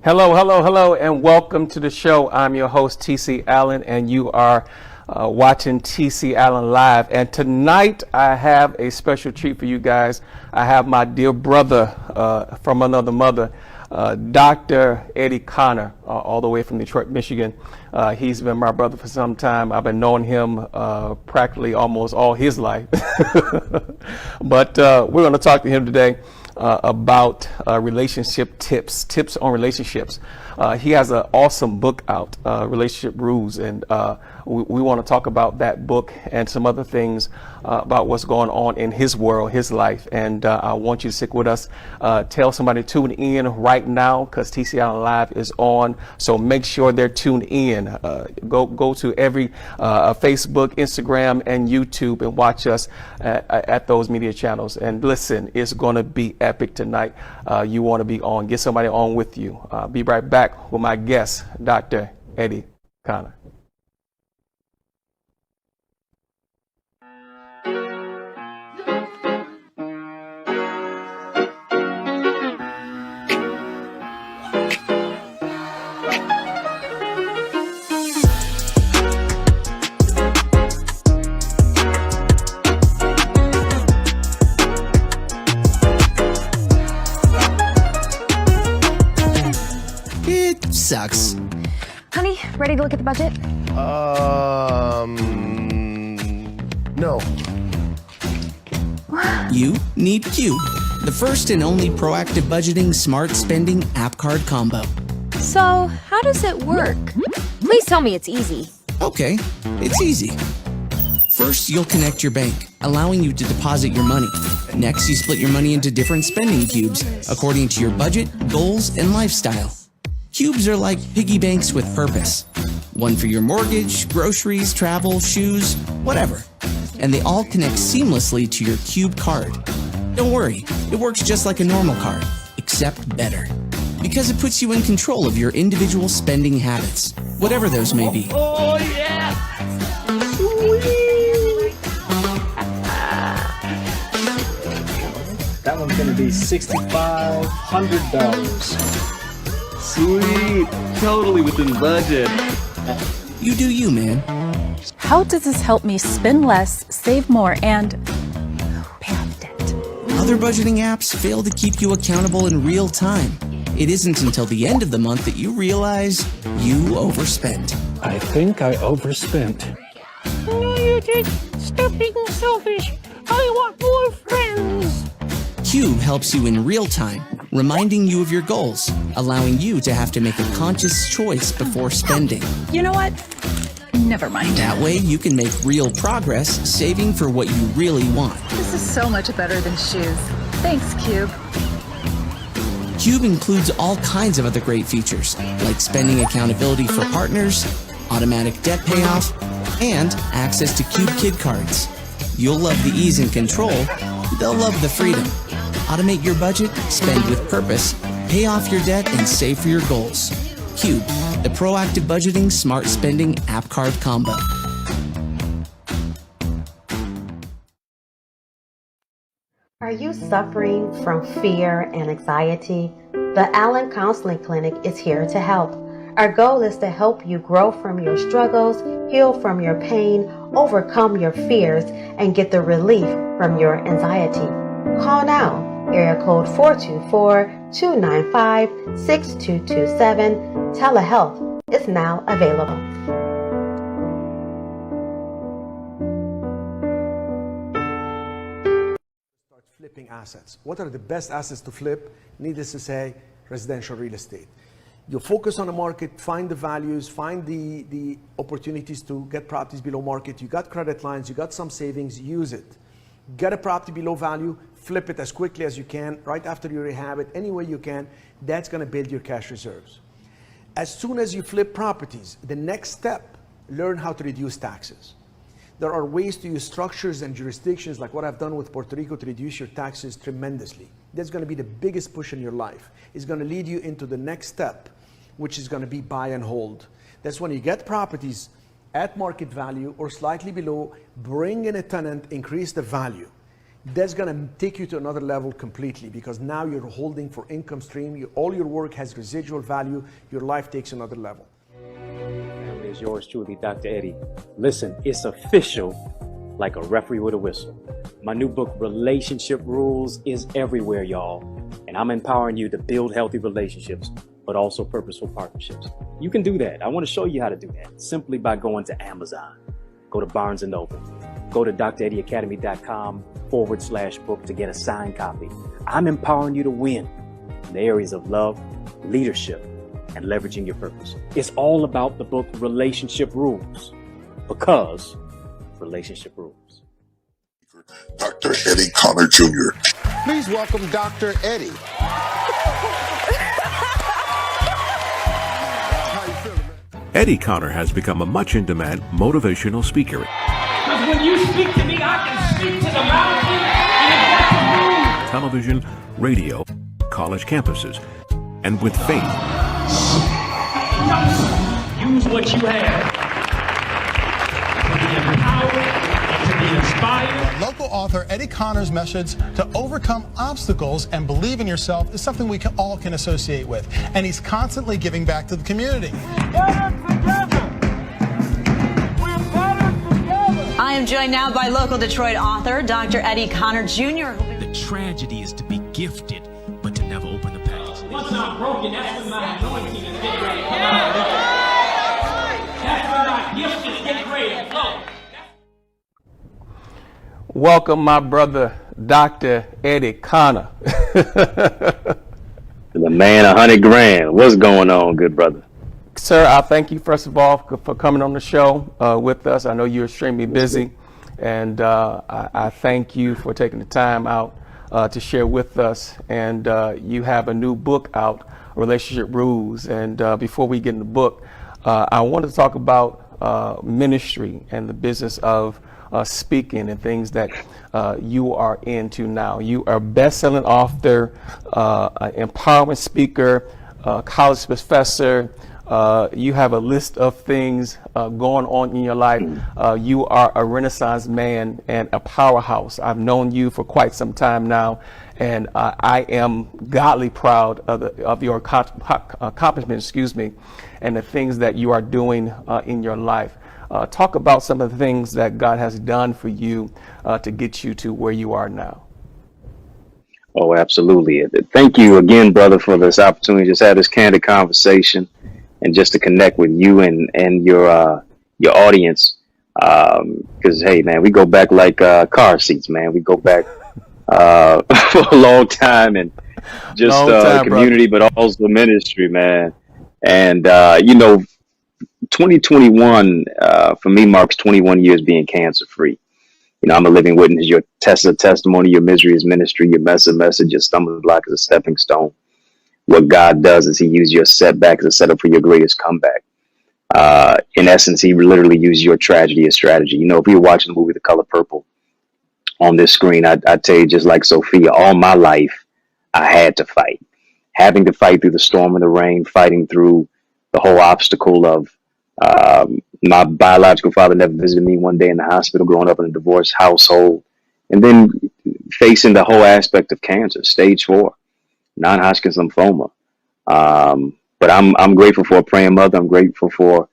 Hello, hello, hello, and welcome to the show. I'm your host, TC Allen, and you are watching TC Allen Live. And tonight, I have a special treat for you guys. I have my dear brother from another mother, Dr. Eddie Connor, all the way from Detroit, Michigan. He's been my brother for some time. I've been knowing him practically almost all his life. But we're going to talk to him today about relationship tips on relationships. He has an awesome book out, Relationship Rules, and we want to talk about that book and some other things about what's going on in his world, his life. And I want you to stick with us. Tell somebody to tune in right now because TC Allen Live is on. So make sure they're tuned in. Go to every Facebook, Instagram, and YouTube and watch us at those media channels. And listen, it's going to be epic tonight. You want to be on. Get somebody on with you. Be right back with my guest, Dr. Eddie Connor. Sucks. Honey, ready to look at the budget? No. You need Cube, the first and only proactive budgeting smart spending app card combo. So, how does it work? Please tell me it's easy. Okay, it's easy. First, you'll connect your bank, allowing you to deposit your money. Next, you split your money into different spending cubes according to your budget, goals, and lifestyle. Cubes are like piggy banks with purpose. One for your mortgage, groceries, travel, shoes, whatever. And they all connect seamlessly to your Cube card. Don't worry, it works just like a normal card, except better. Because it puts you in control of your individual spending habits, whatever those may be. Oh, yeah! That one's gonna be $6,500. Sweet! Totally within budget. You do you, man. How does this help me spend less, save more, and pay off debt? Other budgeting apps fail to keep you accountable in real time. It isn't until the end of the month that you realize you overspent. I think I overspent. No, you did. Stop being selfish. I want more friends. Cube helps you in real time, reminding you of your goals, allowing you to have to make a conscious choice before spending. You know what? Never mind. That way you can make real progress saving for what you really want. This is so much better than shoes. Thanks, Cube. Cube includes all kinds of other great features, like spending accountability for partners, automatic debt payoff, and access to Cube Kid cards. You'll love the ease and control. They'll love the freedom. Automate your budget, spend with purpose, pay off your debt, and save for your goals. Cube, the proactive budgeting smart spending app card combo. Are you suffering from fear and anxiety? The Allen Counseling Clinic is here to help. Our goal is to help you grow from your struggles, heal from your pain, overcome your fears, and get the relief from your anxiety. Call now. Area code 424-295-6227. Telehealth is now available. Start flipping assets. What are the best assets to flip? Needless to say, residential real estate. You focus on the market, find the values, find the opportunities to get properties below market. You got credit lines, you got some savings, use it. Get a property below value, flip it as quickly as you can, right after you rehab it, any way you can. That's going to build your cash reserves. As soon as you flip properties, the next step, learn how to reduce taxes. There are ways to use structures and jurisdictions like what I've done with Puerto Rico to reduce your taxes tremendously. That's going to be the biggest push in your life. It's going to lead you into the next step, which is going to be buy and hold. That's when you get properties at market value or slightly below, bring in a tenant, increase the value. That's going to take you to another level completely, because now you're holding for income stream. All your work has residual value. Your life takes another level. Family, is yours truly, Dr. Eddie. Listen, it's official, like a referee with a whistle. My new book, Relationship Rules, is everywhere, y'all. And I'm empowering you to build healthy relationships, but also purposeful partnerships. You can do that. I want to show you how to do that simply by going to Amazon. Go to Barnes & Noble. Go to dreddieacademy.com/book to get a signed copy. I'm empowering you to win in the areas of love, leadership, and leveraging your purpose. It's all about the book Relationship Rules, because relationship rules. Dr. Eddie Connor Jr. Please welcome Dr. Eddie. Eddie Connor has become a much in demand motivational speaker. Because when you speak to me, I can speak to the mountain and it Television, radio, college campuses, and with faith. Use what you have to be empowered, to be inspired. Local author Eddie Connor's message to overcome obstacles and believe in yourself is something we all can associate with. And he's constantly giving back to the community. I am joined now by local Detroit author Dr. Eddie Connor Jr. The tragedy is to be gifted, but to never open the package. Once I'm broken, that's when my anointing is getting ready to come out. That's when my gift is getting ready to flow. Welcome, my brother, Dr. Eddie Connor. The man, 100 grand. What's going on, good brother? Sir, I thank you, first of all, for coming on the show with us. I know you're extremely busy, and I thank you for taking the time out to share with us. And you have a new book out, Relationship Rules. And before we get in the book, I want to talk about ministry and the business of speaking and things that you are into now. You are a best-selling author, empowerment speaker, college professor. You have a list of things going on in your life. You are a Renaissance man and a powerhouse. I've known you for quite some time now, and I am godly proud of your accomplishments, and the things that you are doing in your life. Talk about some of the things that God has done for you to get you to where you are now. Oh, absolutely. Thank you again, brother, for this opportunity to just have this candid conversation and just to connect with you and your audience. Because, hey, man, we go back like car seats, man. We go back for a long time, and just community, brother, but also ministry, man. And, 2021 for me marks 21 years being cancer free. I'm a living witness. Your test is a testimony. Your misery is ministry. Your mess is a message. Your stumbling block is a stepping stone. What God does is he uses your setback as a setup for your greatest comeback. In essence, he literally uses your tragedy as strategy. If you're watching the movie The Color Purple on this screen, I tell you, just like Sophia, all my life I had to fight. Having to fight through the storm and the rain, fighting through the whole obstacle of my biological father never visited me one day in the hospital, growing up in a divorced household, and then facing the whole aspect of cancer, stage 4, non-Hodgkin's lymphoma. But I'm grateful for a praying mother. I'm grateful for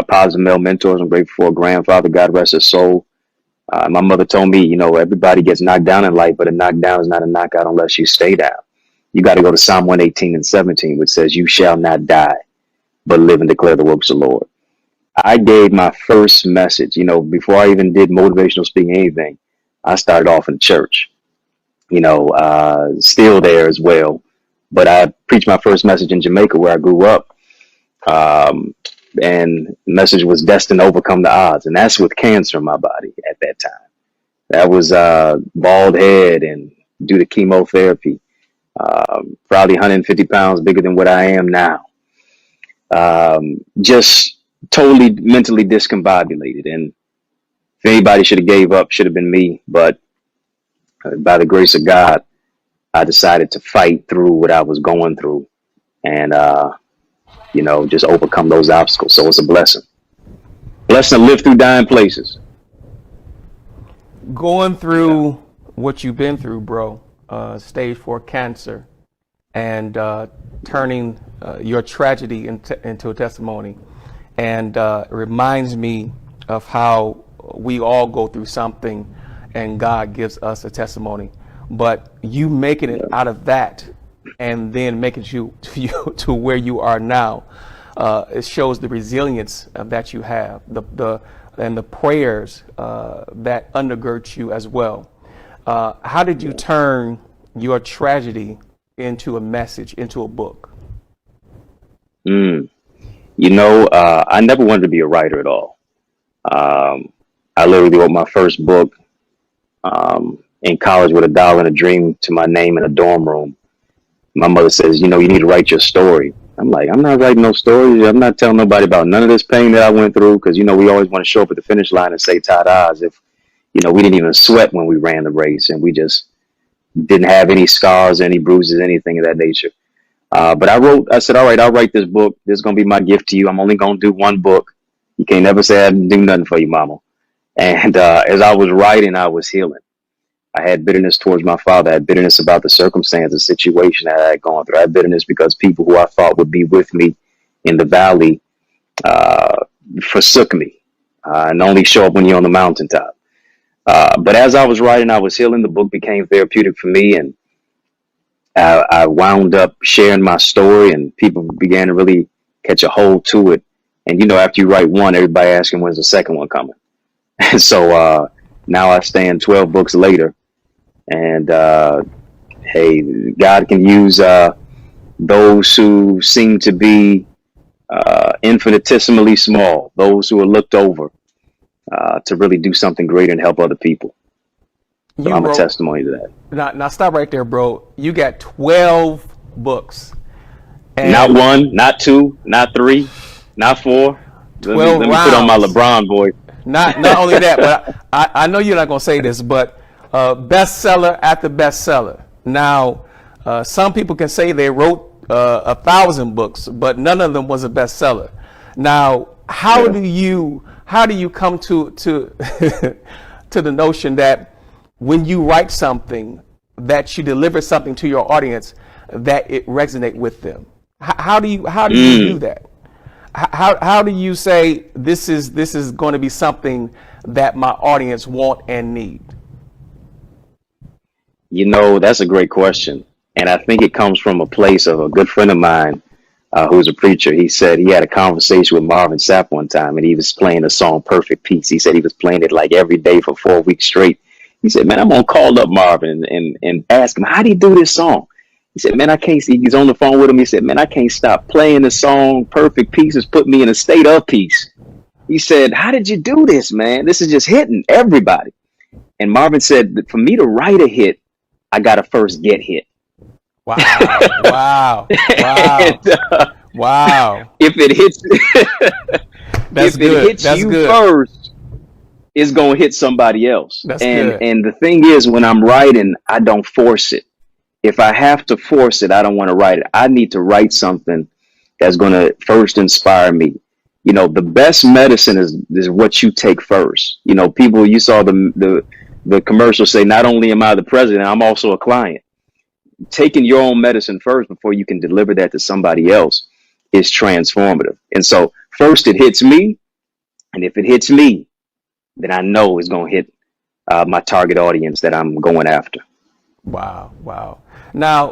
positive male mentors. I'm grateful for a grandfather, God rest his soul. My mother told me, everybody gets knocked down in life, but a knockdown is not a knockout unless you stay down. You got to go to Psalm 118:17, which says, "You shall not die, but live and declare the works of the Lord." I gave my first message, before I even did motivational speaking, anything. I started off in church, still there as well. But I preached my first message in Jamaica, where I grew up. And the message was destined to overcome the odds. And that's with cancer in my body at that time. That was bald head and due to chemotherapy, probably 150 pounds bigger than what I am now. Just totally mentally discombobulated. And if anybody should have gave up, should have been me. But by the grace of God, I decided to fight through what I was going through and, just overcome those obstacles. So it's a blessing. Blessing to live through dying places. Going through what you've been through, bro, stage 4 cancer, and turning your tragedy into a testimony. And it reminds me of how we all go through something and God gives us a testimony. But you making it out of that and then making you to where you are now, it shows the resilience that you have, and the prayers that undergird you as well. How did you turn your tragedy into a message, into a book? You know, I never wanted to be a writer at all. I literally wrote my first book in college with $1 and a dream to my name in a dorm room. My mother says, you know, you need to write your story. I'm like, I'm not writing no stories. I'm not telling nobody about none of this pain that I went through. Because, you know, we always want to show up at the finish line and say ta-da, as if, you know, we didn't even sweat when we ran the race, and we just didn't have any scars, any bruises, anything of that nature. But I said, all right, I'll write this book. This is going to be my gift to you. I'm only going to do one book. You can't never say I didn't do nothing for you, mama. And as I was writing, I was healing. I had bitterness towards my father. I had bitterness about the circumstance, the situation that I had gone through. I had bitterness because people who I thought would be with me in the valley forsook me and only show up when you're on the mountaintop. But as I was writing, I was healing. The book became therapeutic for me, and I wound up sharing my story, and people began to really catch a hold to it. And, you know, after you write one, everybody asking when's the second one coming. And so now I stand 12 books later, and hey, God can use those who seem to be infinitesimally small, those who are looked over, to really do something great and help other people. So I'm a testimony to that. Now stop right there, bro. You got 12 books. And not one, not two, not three, not four. Let me put on my LeBron voice. Not only that, but I know you're not going to say this, but bestseller after bestseller. Now, some people can say they wrote 1,000 books, but none of them was a bestseller. Now, how do you come to to the notion that when you write something, that you deliver something to your audience that it resonate with them? How do you do that? How do you say this is going to be something that my audience want and need? You know, that's a great question. And I think it comes from a place of a good friend of mine who's a preacher. He said he had a conversation with Marvin Sapp one time, and he was playing the song Perfect Peace. He said he was playing it like every day for 4 weeks straight. He said, man, I'm going to call up Marvin and ask him, how do you do this song? He said, man, I can't see. He's on the phone with him. He said, man, I can't stop playing the song. Perfect Peace has put me in a state of peace. He said, how did you do this, man? This is just hitting everybody. And Marvin said, that for me to write a hit, I got to first get hit. Wow. Wow. Wow. And, wow. If it hits, That's if good. it hits That's you good. first, it's going to hit somebody else. That's good. And the thing is, when I'm writing, I don't force it. If I have to force it, I don't want to write it. I need to write something that's going to first inspire me. You know, the best medicine is what you take first. You know, people, you saw the commercial say, not only am I the president, I'm also a client. Taking your own medicine first before you can deliver that to somebody else is transformative. And so first it hits me. And if it hits me, then I know it's going to hit my target audience that I'm going after. Wow. Wow. Now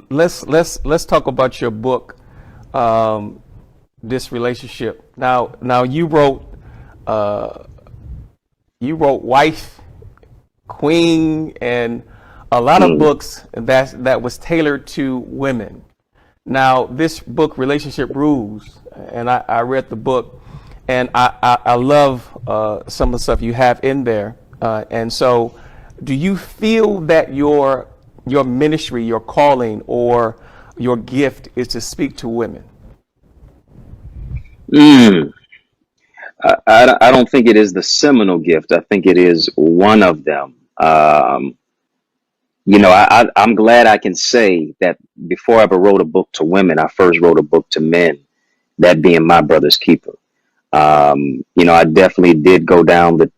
let's talk about your book, This Relationship. Now you wrote Wife, Queen, and a lot of books that was tailored to women. Now this book, Relationship Rules, and I read the book, and I love some of the stuff you have in there. And so, do you feel that your ministry, your calling, or your gift is to speak to women? I don't think it is the seminal gift. I think it is one of them. You know, I'm glad I can say that before I ever wrote a book to women, I first wrote a book to men, that being My Brother's Keeper. You know, I definitely did go down the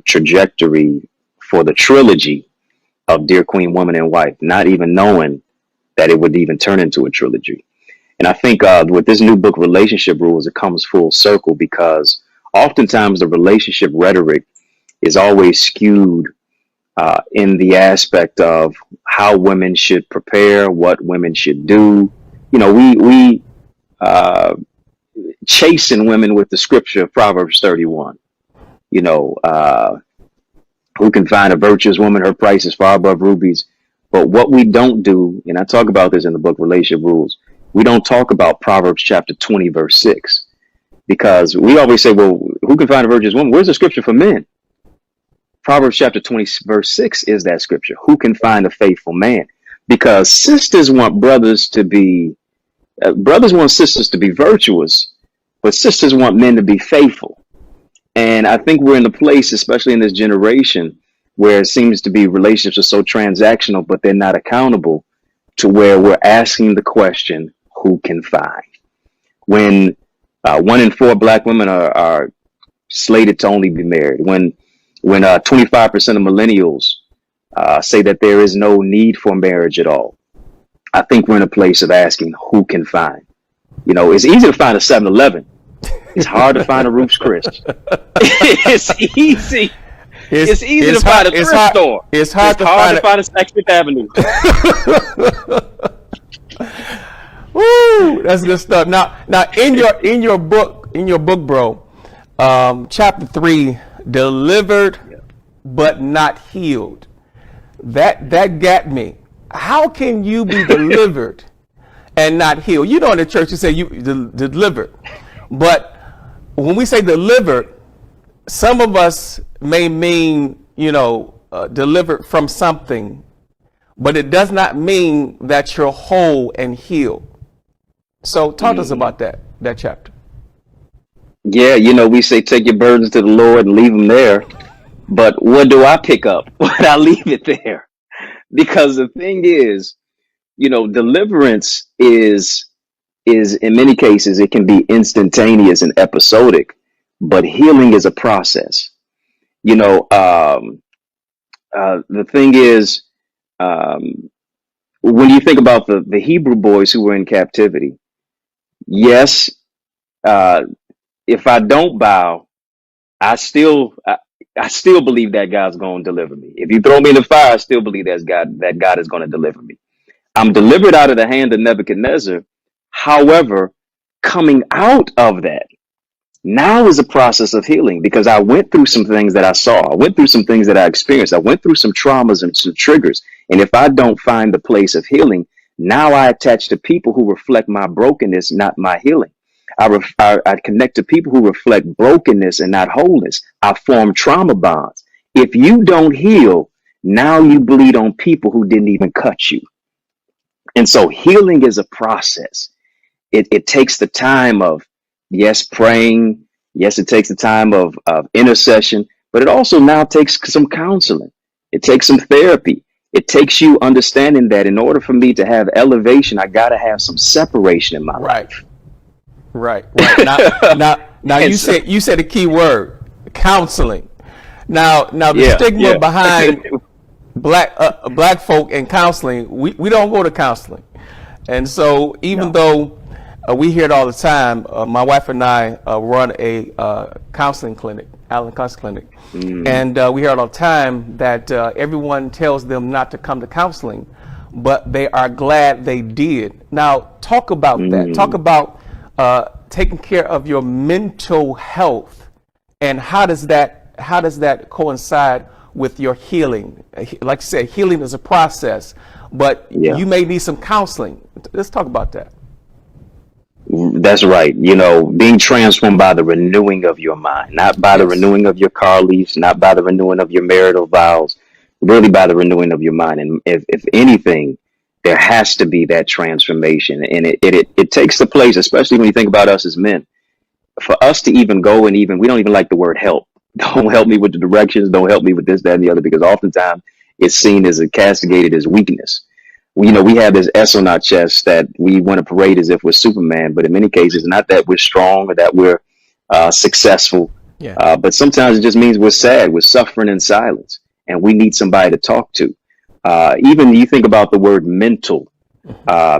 trajectory for the trilogy of Dear Queen, Woman and Wife, not even knowing that it would even turn into a trilogy. And I think with this new book, Relationship Rules, it comes full circle because oftentimes the relationship rhetoric is always skewed in the aspect of how women should prepare, what women should do. You know, we chasing women with the scripture of Proverbs 31. You know, who can find a virtuous woman? Her price is far above rubies. But what we don't do, and I talk about this in the book, Relationship Rules, we don't talk about Proverbs chapter 20, verse 6. Because we always say, well, who can find a virtuous woman? Where's the scripture for men? Proverbs chapter 20, verse 6 is that scripture. Who can find a faithful man? Because sisters want brothers to be, brothers want sisters to be virtuous, but sisters want men to be faithful. And I think we're in the place, especially in this generation, where it seems to be relationships are so transactional, but they're not accountable, to where we're asking the question, who can find? When 1 in 4 black women are slated to only be married, when 25% of millennials say that there is no need for marriage at all, I think we're in a place of asking who can find. You know, it's easy to find a 7-Eleven. It's hard to find a Ruth's Chris. It's easy. It's easy to find a thrift store. It's hard to find a 6th Avenue. Woo, that's good stuff. Now, in your book, bro, chapter 3, delivered but not healed. That got me. How can you be delivered and not healed? You know, in the church you say you delivered, but when we say delivered, some of us may mean, you know, delivered from something, but it does not mean that you're whole and healed. So talk to us about that chapter. Yeah, you know, we say take your burdens to the Lord and leave them there. But what do I pick up when I leave it there? Because the thing is, you know, deliverance is in many cases, it can be instantaneous and episodic, but healing is a process. You know, the thing is, when you think about the Hebrew boys who were in captivity, yes, if I don't bow, I still believe that God's going to deliver me. If you throw me in the fire, I still believe that God is going to deliver me. I'm delivered out of the hand of Nebuchadnezzar. However, coming out of that now is a process of healing, because I went through some things that I saw. I went through some things that I experienced. I went through some traumas and some triggers. And if I don't find the place of healing, now I attach to people who reflect my brokenness, not my healing. I connect to people who reflect brokenness and not wholeness. I form trauma bonds. If you don't heal, now you bleed on people who didn't even cut you. And so healing is a process. It takes the time of, yes, praying. Yes, it takes the time of intercession, but it also now takes some counseling. It takes some therapy. It takes you understanding that in order for me to have elevation, I got to have some separation in my life. Right. Now you said a key word, counseling. Now the stigma behind black folk and counseling, we don't go to counseling. And so even though we hear it all the time, my wife and I run a counseling clinic, Allen Counseling Clinic. And we hear it all the time that everyone tells them not to come to counseling, but they are glad they did. Now talk about that. Talk about taking care of your mental health, and how does that coincide with your healing? Like you said, healing is a process, but you may need some counseling. Let's talk about that. That's right. You know, being transformed by the renewing of your mind, not by the renewing of your car lease, not by the renewing of your marital vows, really by the renewing of your mind. And if anything, there has to be that transformation, and it takes the place, especially when you think about us as men, for us to even go and we don't even like the word help. Don't help me with the directions. Don't help me with this, that, and the other, because oftentimes it's seen as castigated as weakness. We have this S on our chest that we want to parade as if we're Superman, but in many cases, not that we're strong or that we're successful, but sometimes it just means we're sad, we're suffering in silence, and we need somebody to talk to. Even you think about the word mental,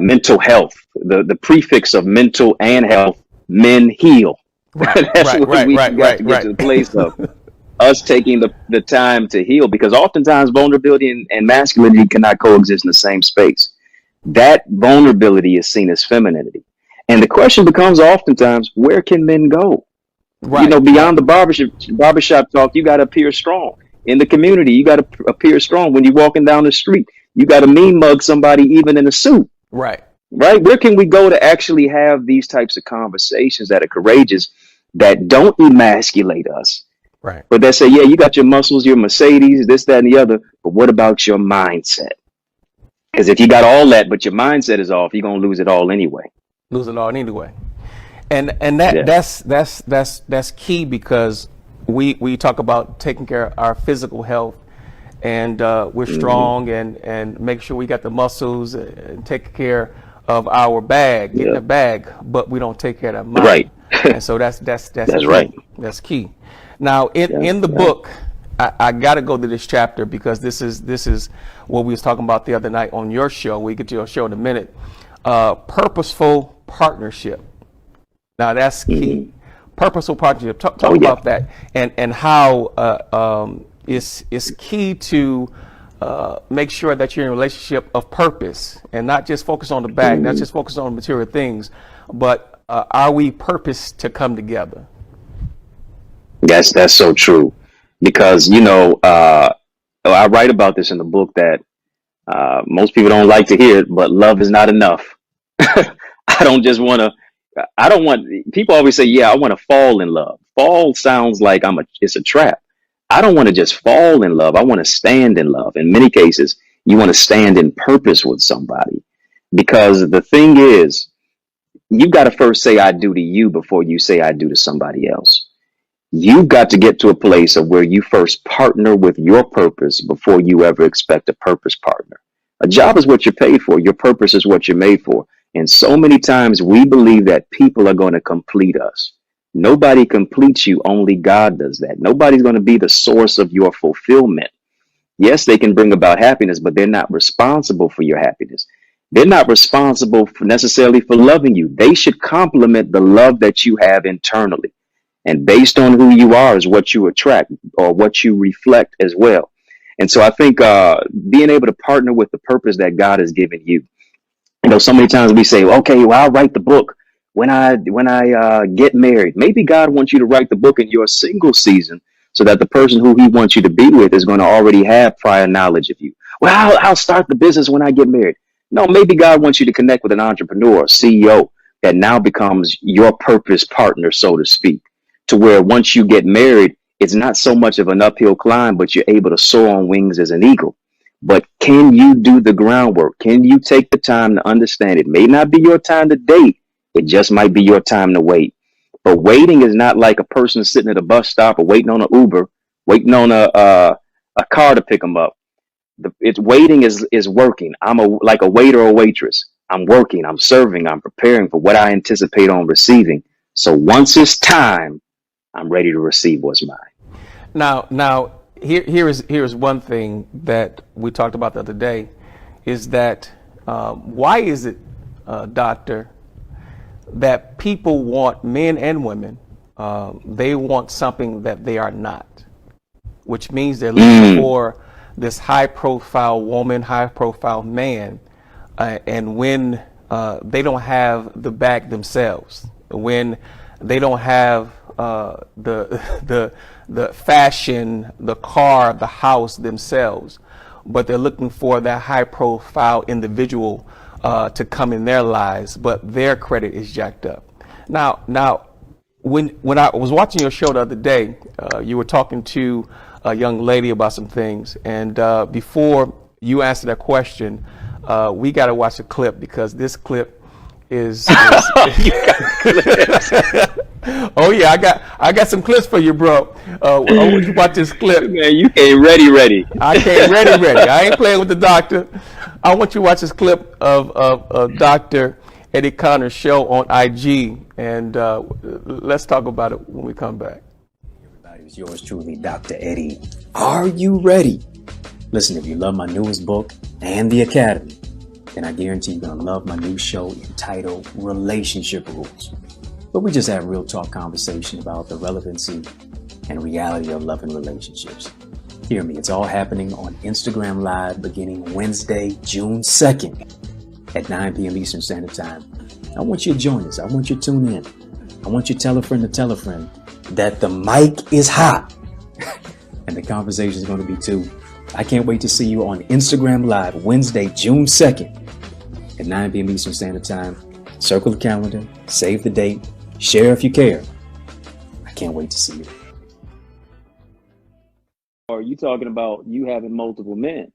mental health, the prefix of mental and health, men heal. That's what we got to get to the place of us taking the time to heal, because oftentimes vulnerability and masculinity cannot coexist in the same space. That vulnerability is seen as femininity. And the question becomes oftentimes, where can men go? You know, beyond the barbershop talk, you got to appear strong. In the community, you got to appear strong. When you're walking down the street, you got to mean mug somebody even in a suit. Right. Where can we go to actually have these types of conversations that are courageous, that don't emasculate us? Right. But they say, yeah, you got your muscles, your Mercedes, this, that, and the other. But what about your mindset? Because if you got all that, but your mindset is off, you're going to lose it all anyway. Lose it all anyway. And that's key, because we talk about taking care of our physical health, and we're strong and make sure we got the muscles and take care of our bag, get in the bag, but we don't take care of that mind. Right. And so that's key. right. That's key. Now in the book, I got to go to this chapter, because this is what we was talking about the other night on your show. We get to your show in a minute. Purposeful partnership. Now that's key. Purposeful partnership. Talk about that, and how it's key to make sure that you're in a relationship of purpose, and not just focus on the bag, not just focus on material things, but are we purposed to come together? That's so true, because you know, I write about this in the book that most people don't like to hear it, but love is not enough. I don't want, people always say, yeah, I want to fall in love. Fall sounds like it's a trap. I don't want to just fall in love. I want to stand in love. In many cases, you want to stand in purpose with somebody, because the thing is, you've got to first say I do to you before you say I do to somebody else. You've got to get to a place of where you first partner with your purpose before you ever expect a purpose partner. A job is what you're paid for. Your purpose is what you're made for. And so many times we believe that people are going to complete us. Nobody completes you. Only God does that. Nobody's going to be the source of your fulfillment. Yes, they can bring about happiness, but they're not responsible for your happiness. They're not responsible necessarily for loving you. They should complement the love that you have internally. And based on who you are is what you attract, or what you reflect as well. And so I think being able to partner with the purpose that God has given you. You know, so many times we say, okay, well, I'll write the book when I get married. Maybe God wants you to write the book in your single season, so that the person who he wants you to be with is going to already have prior knowledge of you. Well, I'll start the business when I get married. No, maybe God wants you to connect with an entrepreneur, CEO, that now becomes your purpose partner, so to speak, to where once you get married, it's not so much of an uphill climb, but you're able to soar on wings as an eagle. But can you do the groundwork? Can you take the time to understand it may not be your time to date? It just might be your time to wait. But waiting is not like a person sitting at a bus stop or waiting on an Uber, waiting on a car to pick them up. Waiting is working. I'm like a waiter or waitress. I'm working, I'm serving, I'm preparing for what I anticipate on receiving. So once it's time, I'm ready to receive what's mine. Now, here is one thing that we talked about the other day, is that why is it, doctor, that people want, men and women, they want something that they are not, which means they're looking for this high-profile woman, high-profile man, and when they don't have the bag themselves, when they don't have the fashion, the car, the house themselves, but they're looking for that high-profile individual to come in their lives, but their credit is jacked up. Now, when I was watching your show the other day, you were talking to a young lady about some things, and before you answer that question, we got to watch a clip, because this clip is oh yeah, I got some clips for you, bro. I want you to watch this clip. Man, you came ready. I came ready. I ain't playing with the doctor. I want you to watch this clip of Dr. Eddie Connor's show on IG, and let's talk about it when we come back. Everybody, it's yours truly, Dr. Eddie. Are you ready Listen, if you love my newest book and the Academy, then I guarantee you're going to love my new show entitled Relationship Rules, where we just have real talk conversation about the relevancy and reality of love and relationships. Hear me, it's all happening on Instagram Live beginning Wednesday, June 2nd at 9 p.m. Eastern Standard Time. I want you to join us. I want you to tune in. I want you to tell a friend that the mic is hot and the conversation is going to be too. I can't wait to see you on Instagram Live Wednesday, June 2nd at 9 p.m. Eastern Standard Time. Circle the calendar, save the date, share if you care. I can't wait to see you. Are you talking about you having multiple men?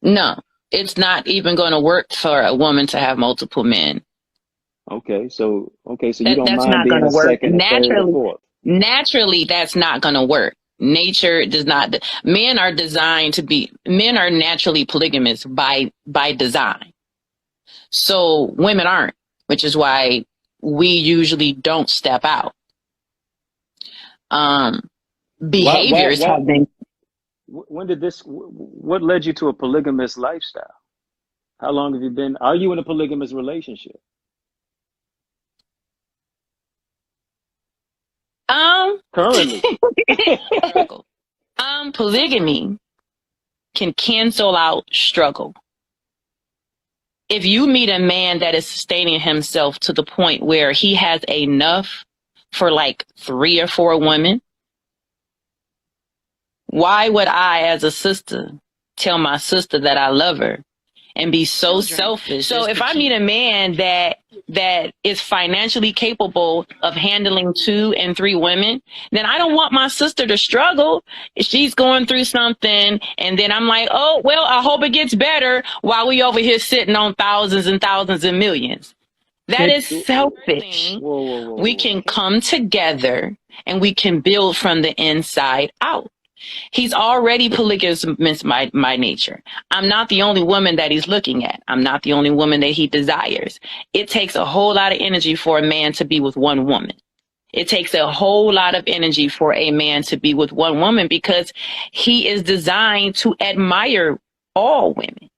No, it's not even going to work for a woman to have multiple men. Okay, so you don't That's mind not being going a to work. second, a third, or fourth. Naturally, that's not going to work. Nature does not. Men are naturally polygamous by design. So women aren't, which is why we usually don't step out. Behaviors have been. When did this? What led you to a polygamous lifestyle? How long have you been? Are you in a polygamous relationship? Currently. Polygamy can cancel out struggle. If you meet a man that is sustaining himself to the point where he has enough for like 3 or 4 women, why would I, as a sister, tell my sister that I love her and be so selfish? So if I meet a man that is financially capable of handling 2 and 3 women, then I don't want my sister to struggle. She's going through something, and then I'm like, oh, well, I hope it gets better while we over here sitting on thousands and thousands and millions. That is selfish. We can come together and we can build from the inside out. He's already polygamous by nature. I'm not the only woman that he's looking at. I'm not the only woman that he desires. It takes a whole lot of energy for a man to be with one woman. It takes a whole lot of energy for a man to be with one woman because he is designed to admire all women.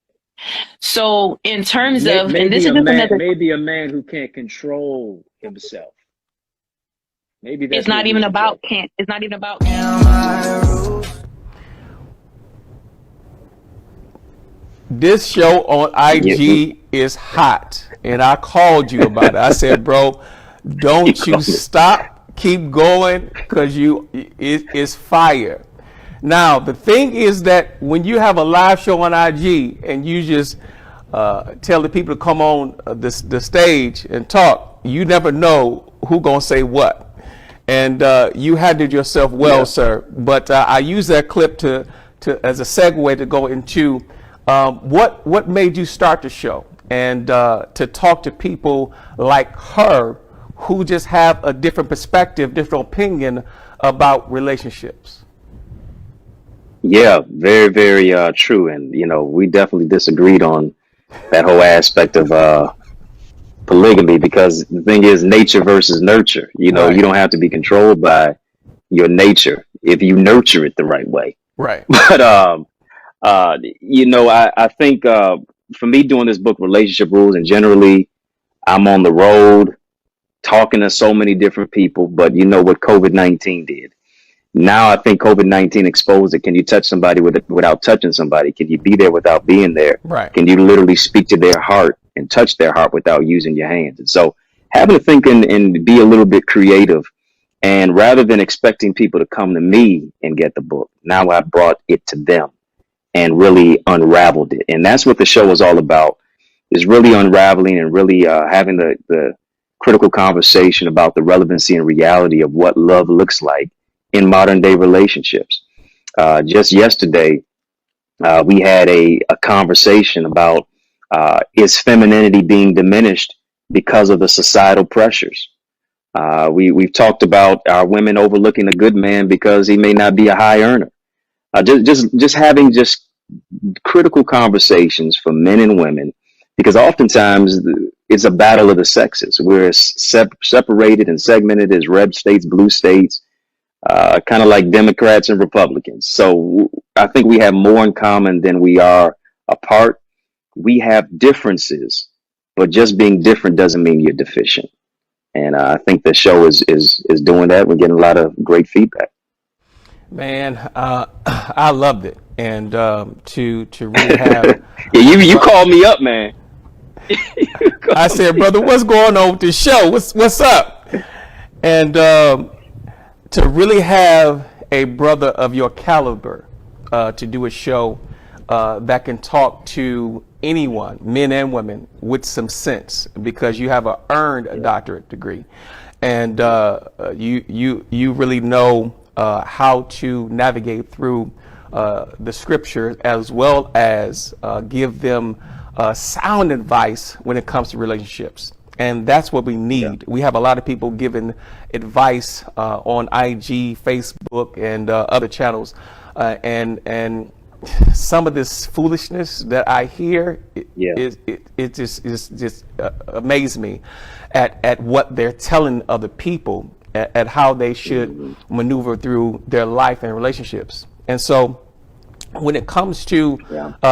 So in terms of, and this is maybe a man who can't control himself. Maybe that's it's not even about can't. It's not even about. This show on IG is hot, and I called you about it. I said, bro, don't you stop, keep going, because it's fire. Now, the thing is that when you have a live show on IG and you just tell the people to come on the stage and talk, you never know who gonna say what. And you handled yourself well, sir. But I use that clip to as a segue to go into what made you start the show and to talk to people like her who just have a different perspective, different opinion about relationships. Yeah, very, very true. And, we definitely disagreed on that whole aspect of polygamy, because the thing is nature versus nurture. You don't have to be controlled by your nature if you nurture it the right way. Right. But I think for me doing this book, Relationship Rules, and generally I'm on the road talking to so many different people, but you know what COVID-19 did. Now I think COVID-19 exposed it. Can you touch somebody without touching somebody? Can you be there without being there? Right. Can you literally speak to their heart and touch their heart without using your hands? And so having to think and be a little bit creative, and rather than expecting people to come to me and get the book, now I brought it to them and really unraveled it. And that's what the show is all about, is really unraveling and really having the critical conversation about the relevancy and reality of what love looks like in modern day relationships. Just yesterday, we had a conversation about is femininity being diminished because of the societal pressures? We've talked about our women overlooking a good man because he may not be a high earner. Just having critical conversations for men and women, because oftentimes it's a battle of the sexes. We're separated and segmented as red states, blue states. kind of like Democrats and Republicans. So I think we have more in common than we are apart. We have differences, but just being different doesn't mean you're deficient. And I think the show is doing that. We're getting a lot of great feedback. Man, I loved it, and to really have yeah, you called me up, man. I said, brother, what's going on with this show? What's up? And to really have a brother of your caliber to do a show that can talk to anyone, men and women, with some sense, because you have earned a doctorate degree, and you really know how to navigate through the scriptures, as well as give them sound advice when it comes to relationships. And that's what we need. Yeah. We have a lot of people giving advice on IG, Facebook, and other channels, and some of this foolishness that I hear it just amazes me at what they're telling other people, at how they should maneuver through their life and relationships. And so when it comes to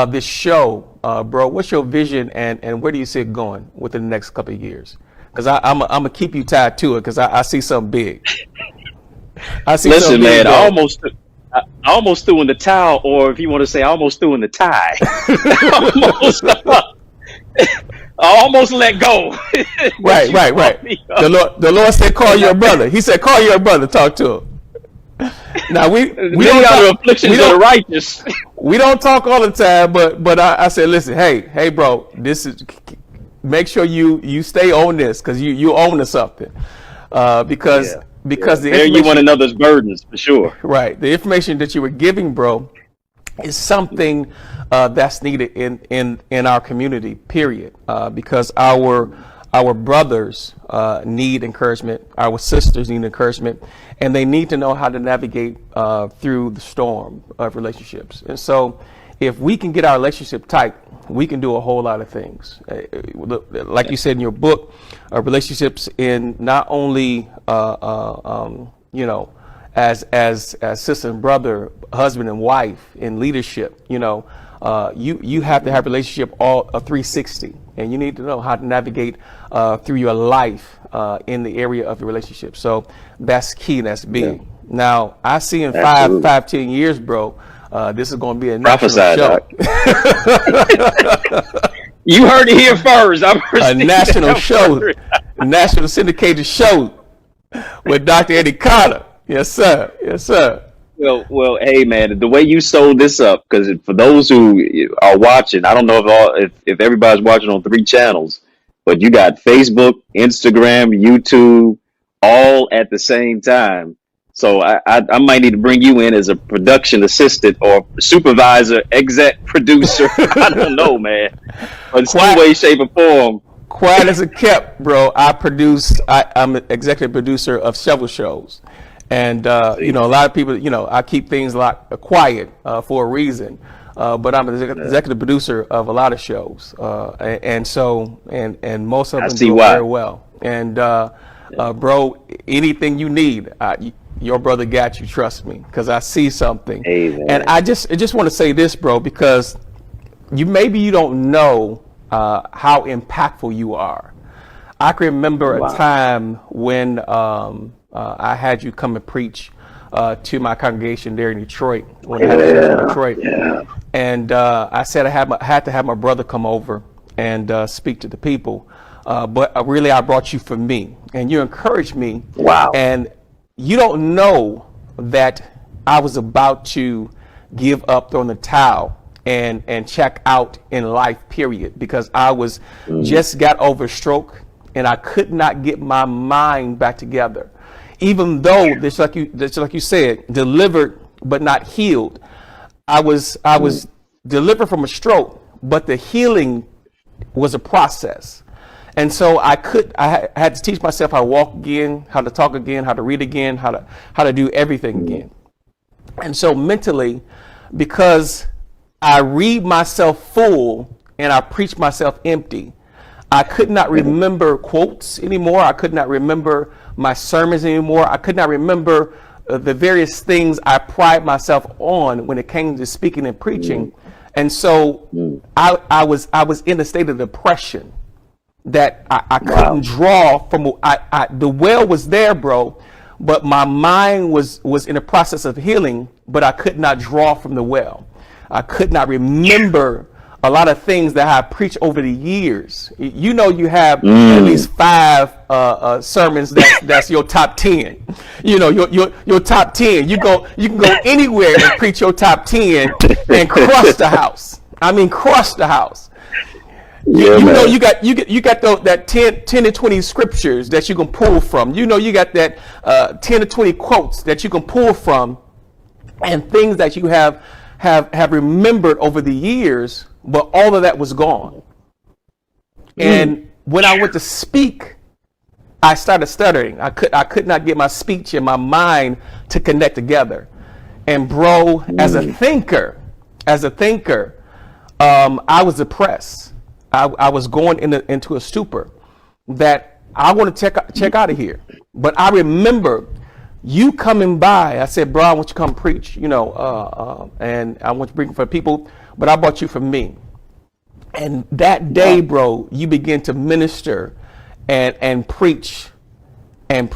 this show, bro, what's your vision, and where do you see it going within the next couple of years? Because I'm gonna keep you tied to it, because I see something big. Listen, man, I almost threw in the towel, or if you want to say, I almost threw in the tie. I almost let go. Right. The Lord said, call your brother. He said, call your brother, talk to him. Now we don't got the afflictions of the righteous. We don't talk all the time, but I said, listen, hey, bro, this is, make sure you stay on this, because you own to something, because the bear you one another's burdens, for sure. Right, the information that you were giving, bro, is something that's needed in our community. Period, because our brothers need encouragement, our sisters need encouragement, and they need to know how to navigate through the storm of relationships. And so if we can get our relationship tight, we can do a whole lot of things. Like you said in your book, relationships in not only, as sister and brother, husband and wife, in leadership, you have to have a relationship all a 360, and you need to know how to navigate through your life in the area of your relationship. So that's key, and that's big. Yeah. Now I see in 5-10 years, bro, this is going to be a national show. You heard it here first. A national show, a national syndicated show with Dr. Eddie Conner. Yes, sir. Yes, sir. Well, hey, man, the way you sold this up, because for those who are watching, I don't know if everybody's watching on 3 channels, but you got Facebook, Instagram, YouTube, all at the same time. So I might need to bring you in as a production assistant or supervisor, exec producer. I don't know, man. But in some way, shape, or form. Quiet as it kept, bro. I'm an executive producer of several shows. And, a lot of people, I keep things quiet for a reason. But I'm an executive producer of a lot of shows. And most of them do very well. And, bro, anything you need, your brother got you, trust me, because I see something. And I just want to say this, bro, because maybe you don't know how impactful you are. I can remember a time when I had you come and preach to my congregation there in Detroit, when I had to in Detroit. Yeah. And I said I had to have my brother come over and speak to the people. But really, I brought you for me, and you encouraged me. Wow. And you don't know that I was about to give up, throw in the towel, and check out in life, period, because I was just got over a stroke, and I could not get my mind back together. Even though, just like you said, delivered but not healed. I was delivered from a stroke, but the healing was a process. And so I had to teach myself how to walk again, how to talk again, how to read again, how to do everything again. And so mentally, because I read myself full and I preach myself empty, I could not remember quotes anymore. I could not remember my sermons anymore. I could not remember the various things I pride myself on when it came to speaking and preaching. And so I was in a state of depression that I couldn't draw from. The well was there, bro, but my mind was in the process of healing, but I could not draw from the well. I could not remember a lot of things that I preached over the years. You know, you have at least 5 sermons that's your top 10. You know, your top 10. You can go anywhere and preach your top 10 and crush the house. I mean, crush the house. You know, you got that 10 to 20 scriptures that you can pull from. You know, you got that 10 to 20 quotes that you can pull from, and things that you have remembered over the years. But all of that was gone. And when I went to speak, I started stuttering. I could not get my speech and my mind to connect together. And bro, as a thinker, I was depressed. I was going into a stupor that I want to check out of here. But I remember you coming by. I said, bro, I want you to come preach, you know, and I want to bring for people, but I brought you for me. And that day, bro, you begin to minister and preach. And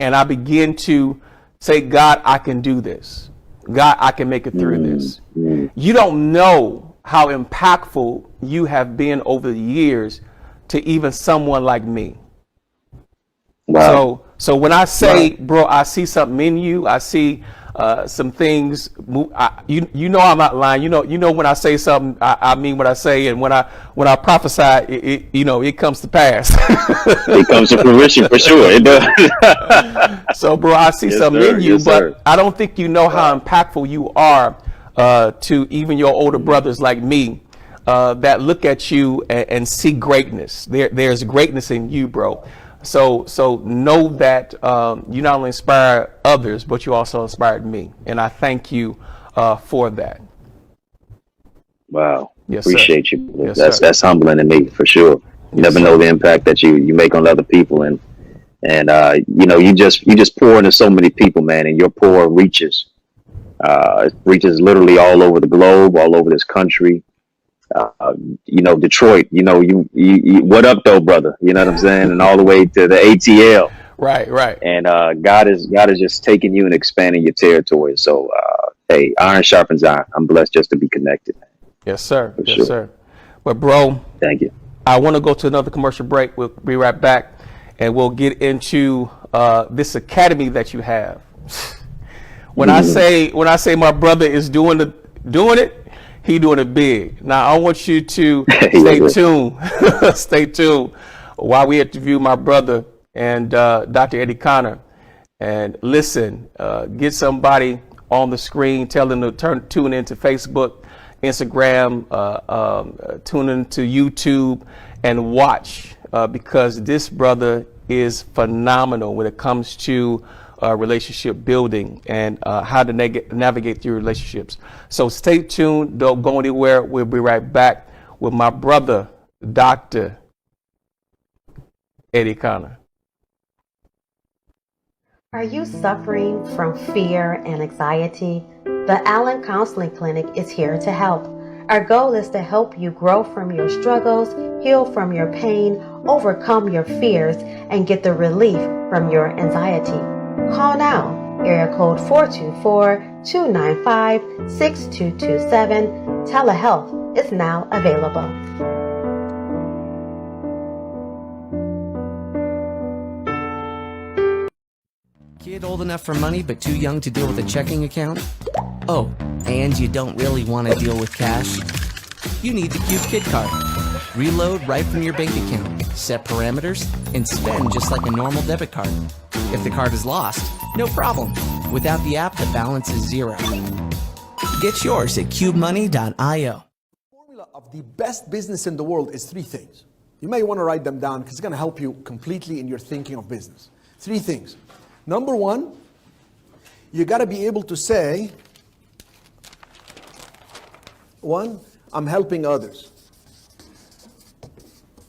I begin to say, God, I can do this. God, I can make it through this. You don't know how impactful you have been over the years to even someone like me. Wow. So when I say, bro, I see something in you, I see some things. You know I'm not lying. You know when I say something, I mean what I say, and when I prophesy, it comes to pass. It comes to fruition for sure. It does. So, bro, I see something in you, but I don't think you know how impactful you are to even your older brothers like me that look at you and see greatness. There's greatness in you, bro. So know that you not only inspire others, but you also inspired me, and I thank you for that. Wow, yes, appreciate sir. you. Yes, that's humbling to me for sure. You never know the impact that you make on other people, and you just pour into so many people, man, and your pour reaches literally all over the globe, all over this country. Detroit, you what up though, brother? You know what I'm saying? And all the way to the ATL. Right. And God is just taking you and expanding your territory. So, hey, iron sharpens iron. I'm blessed just to be connected. Yes, sir. For yes, sure. sir. But bro, thank you. I want to go to another commercial break. We'll be right back, and we'll get into this academy that you have. When I say my brother is doing it, he doing it big. Now I want you to stay tuned. Stay tuned while we interview my brother and Dr. Eddie Connor. And listen, get somebody on the screen, tell them to tune into Facebook, Instagram, tune into YouTube and watch because this brother is phenomenal when it comes to relationship building and how to navigate through relationships. So stay tuned. Don't go anywhere. We'll be right back with my brother, Dr. Eddie Connor. Are you suffering from fear and anxiety? The Allen Counseling Clinic is here to help. Our goal is to help you grow from your struggles, heal from your pain, overcome your fears, and get the relief from your anxiety. Call now, area code 424-295-6227. Telehealth is now available. Kid old enough for money but too young to deal with a checking account? Oh, and you don't really want to deal with cash? You need the Cube Kid Card. Reload right from your bank account, set parameters, and spend just like a normal debit card. If the card is lost, no problem. Without the app, the balance is zero. Get yours at cubemoney.io. The formula of the best business in the world is 3 things. You may want to write them down because it's going to help you completely in your thinking of business. 3 things. Number 1, you got to be able to say, 1, I'm helping others.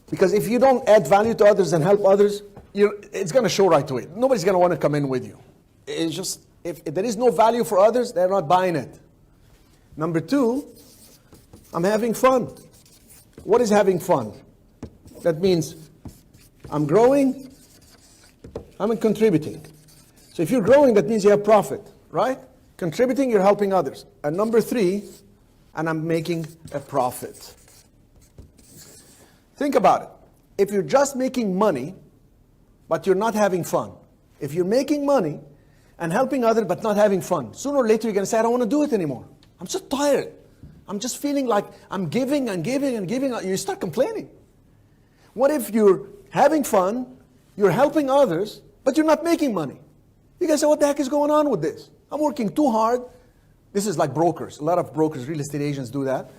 Because if you don't add value to others and help others, it's going to show right away. Nobody's going to want to come in with you. It's just, if there is no value for others, they're not buying it. Number two, I'm having fun. What is having fun? That means I'm growing, I'm contributing. So if you're growing, that means you have profit, right? Contributing, you're helping others. And number three, and I'm making a profit. Think about it. If you're just making money, but you're not having fun. If you're making money and helping others, but not having fun, sooner or later you're going to say, I don't want to do it anymore. I'm just tired. I'm just feeling like I'm giving and giving and giving. You start complaining. What if you're having fun, you're helping others, but you're not making money? You guys say, what the heck is going on with this? I'm working too hard. This is like brokers. A lot of brokers, real estate agents do that.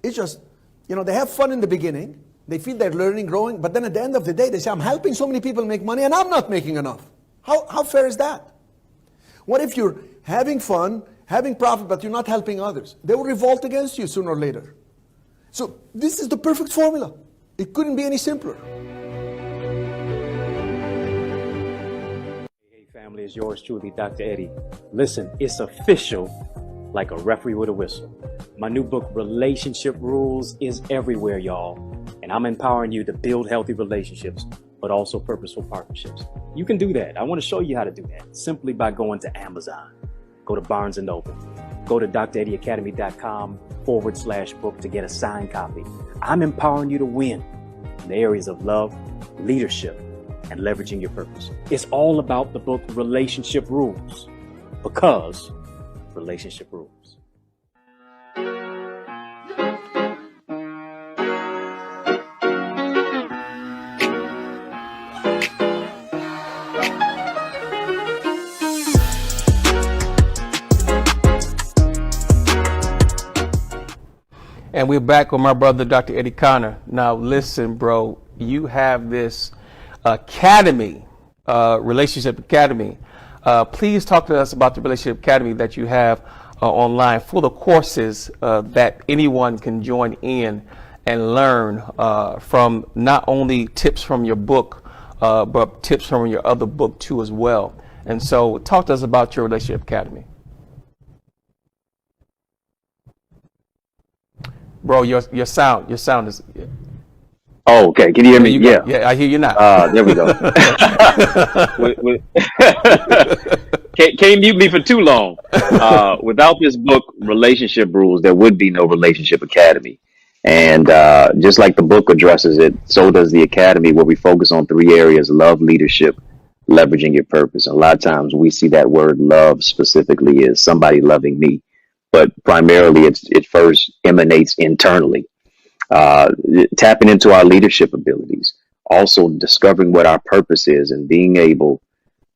It's just, they have fun in the beginning. They feel they're learning, growing, but then at the end of the day, they say, I'm helping so many people make money and I'm not making enough. How fair is that? What if you're having fun, having profit, but you're not helping others? They will revolt against you sooner or later. So this is the perfect formula. It couldn't be any simpler. Hey family, it's yours truly, Dr. Eddie. Listen, it's official, like a referee with a whistle. My new book, Relationship Rules, is everywhere, y'all. And I'm empowering you to build healthy relationships, but also purposeful partnerships. You can do that. I want to show you how to do that simply by going to Amazon. Go to Barnes & Noble. Go to dreddieacademy.com/book to get a signed copy. I'm empowering you to win in the areas of love, leadership, and leveraging your purpose. It's all about the book Relationship Rules, because relationship rules. And we're back with my brother, Dr. Eddie Connor. Now, listen, bro, you have this academy, Relationship Academy. Please talk to us about the Relationship Academy that you have online, full of courses that anyone can join in and learn from, not only tips from your book, but tips from your other book too as well. And so talk to us about your Relationship Academy. Bro, your sound is. Oh, okay. Can you hear me? Yeah, I hear you now. There we go. Can't mute me for too long. Without this book, Relationship Rules, there would be no Relationship Academy. And just like the book addresses it, so does the Academy, where we focus on 3 areas: love, leadership, leveraging your purpose. And a lot of times we see that word love specifically as somebody loving me. But primarily it first emanates internally. Tapping into our leadership abilities, also discovering what our purpose is and being able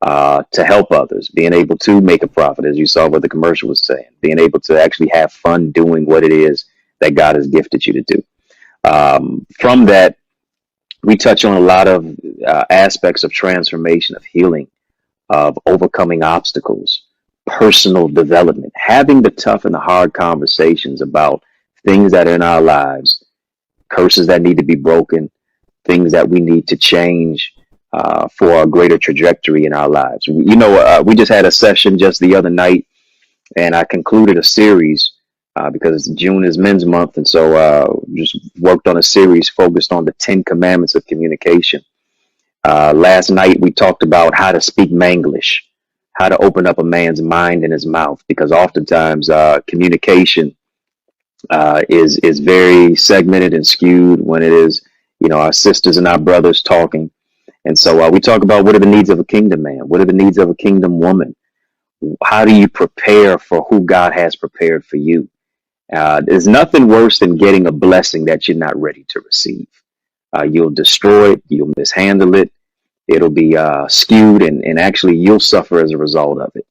to help others, being able to make a profit, as you saw what the commercial was saying, being able to actually have fun doing what it is that God has gifted you to do. From that, we touch on a lot of aspects of transformation, of healing, of overcoming obstacles, personal development, having the tough and the hard conversations about things that are in our lives, curses that need to be broken, things that we need to change for a greater trajectory in our lives. We just had a session just the other night, and I concluded a series because June is Men's Month, and so just worked on a series focused on the 10 Commandments of communication. Last night we talked about how to speak Manglish, how to open up a man's mind and his mouth, because oftentimes communication is very segmented and skewed when it is, our sisters and our brothers talking. And so we talk about what are the needs of a kingdom man? What are the needs of a kingdom woman? How do you prepare for who God has prepared for you? There's nothing worse than getting a blessing that you're not ready to receive. You'll destroy it. You'll mishandle it. It'll be skewed, and actually you'll suffer as a result of it.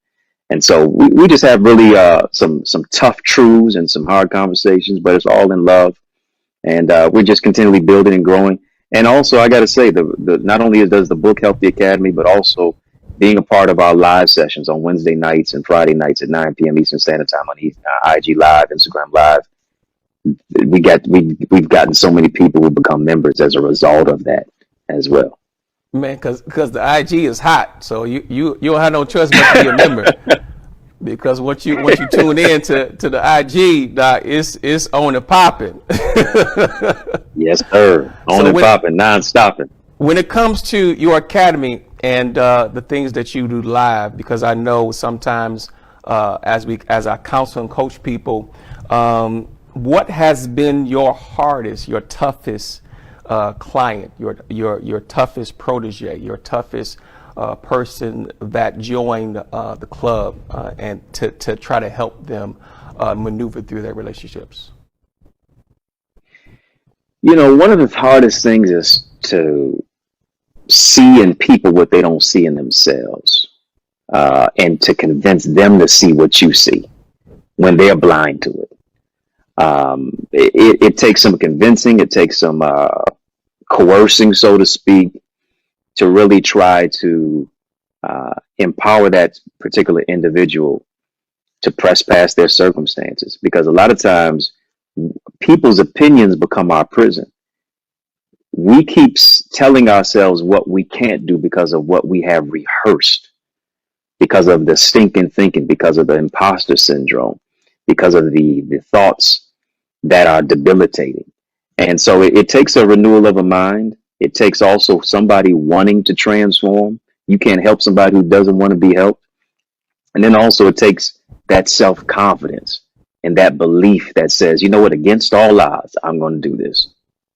And so we just have really some tough truths and some hard conversations, but it's all in love. And we're just continually building and growing. And also, I got to say, not only does the book help the Academy, but also being a part of our live sessions on Wednesday nights and Friday nights at 9 p.m. Eastern Standard Time on IG Live, Instagram Live. We've gotten so many people who become members as a result of that as well. Man, because the IG is hot, so you don't have no choice but to be a member. Because once you tune in to the IG, Doc, it's on and popping. Yes, sir. On and popping, non-stopping. When it comes to your academy and the things that you do live, because I know sometimes as I counsel and coach people, what has been your hardest, your toughest client, your toughest protege, your toughest person that joined the club and to try to help them maneuver through their relationships? You know, one of the hardest things is to see in people what they don't see in themselves, and to convince them to see what you see when they're blind to it. It takes some convincing, it takes some coercing, so to speak, to really try to empower that particular individual to press past their circumstances. Because a lot of times people's opinions become our prison. We keep telling ourselves what we can't do because of what we have rehearsed, because of the stinking thinking, because of the imposter syndrome, because of the thoughts that are debilitating. And so it takes a renewal of a mind. It takes also somebody wanting to transform. You can't help somebody who doesn't want to be helped. And then also it takes that self-confidence and that belief that says, you know what, against all odds, I'm going to do this.